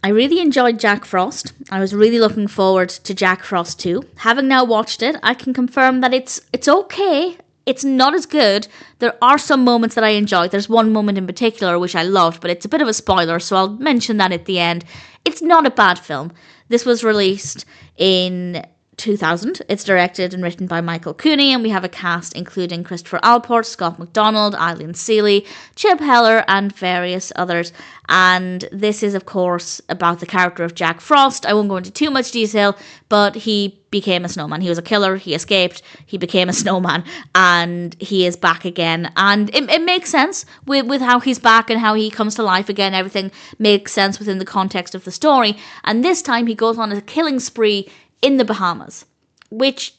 I really enjoyed Jack Frost. I was really looking forward to Jack Frost 2. Having now watched it, I can confirm that it's okay. It's not as good. There are some moments that I enjoyed. There's one moment in particular which I loved, but it's a bit of a spoiler, so I'll mention that at the end. It's not a bad film. This was released in 2000. It's directed and written by Michael Cooney, and we have a cast including Christopher Allport, Scott MacDonald, Eileen Seeley, Chip Heller, and various others. And this is, of course, about the character of Jack Frost. I won't go into too much detail, but he became a snowman. He was a killer, he escaped, he became a snowman, and he is back again. And it makes sense with how he's back and how he comes to life again. Everything makes sense within the context of the story. And this time he goes on a killing spree in the Bahamas, which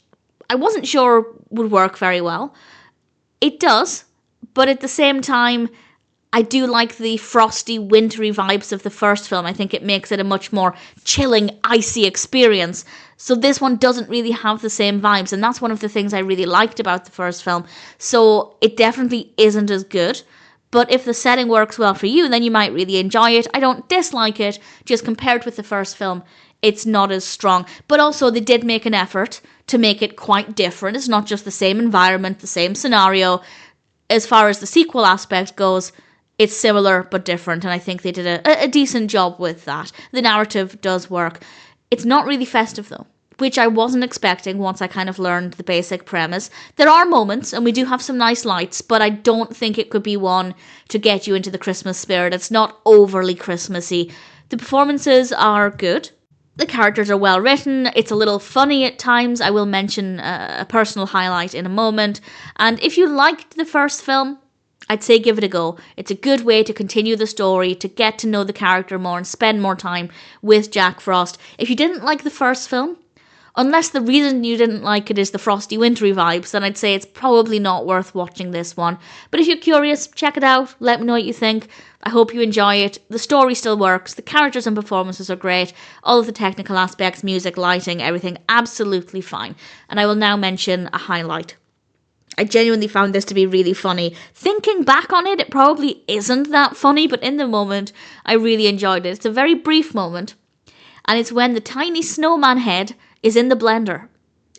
I wasn't sure would work very well. It does, but at the same time, I do like the frosty, wintry vibes of the first film. I think it makes it a much more chilling, icy experience. So this one doesn't really have the same vibes, and that's one of the things I really liked about the first film. So it definitely isn't as good. But if the setting works well for you, then you might really enjoy it. I don't dislike it, just compared with the first film, it's not as strong. But also, they did make an effort to make it quite different. It's not just the same environment, the same scenario. As far as the sequel aspect goes, it's similar but different, and I think they did a decent job with that. The narrative does work. It's not really festive, though, which I wasn't expecting once I kind of learned the basic premise. There are moments, and we do have some nice lights, but I don't think it could be one to get you into the Christmas spirit. It's not overly Christmassy. The performances are good. The characters are well written. It's a little funny at times. I will mention a personal highlight in a moment. And if you liked the first film, I'd say give it a go. It's a good way to continue the story, to get to know the character more and spend more time with Jack Frost. If you didn't like the first film, unless the reason you didn't like it is the frosty, wintry vibes, then I'd say it's probably not worth watching this one. But if you're curious, check it out. Let me know what you think. I hope you enjoy it. The story still works. The characters and performances are great. All of the technical aspects, music, lighting, everything, absolutely fine. And I will now mention a highlight. I genuinely found this to be really funny. Thinking back on it, it probably isn't that funny, but in the moment, I really enjoyed it. It's a very brief moment, and it's when the tiny snowman head is in the blender.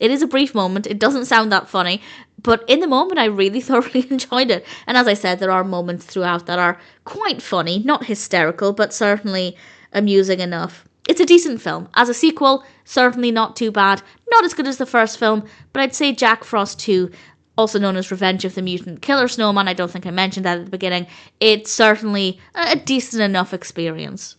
It is a brief moment. It doesn't sound that funny, but in the moment, I really thoroughly enjoyed it. And as I said, there are moments throughout that are quite funny, not hysterical, but certainly amusing enough. It's a decent film. As a sequel, certainly not too bad. Not as good as the first film, but I'd say Jack Frost 2, also known as Revenge of the Mutant Killer Snowman, I don't think I mentioned that at the beginning, it's certainly a decent enough experience.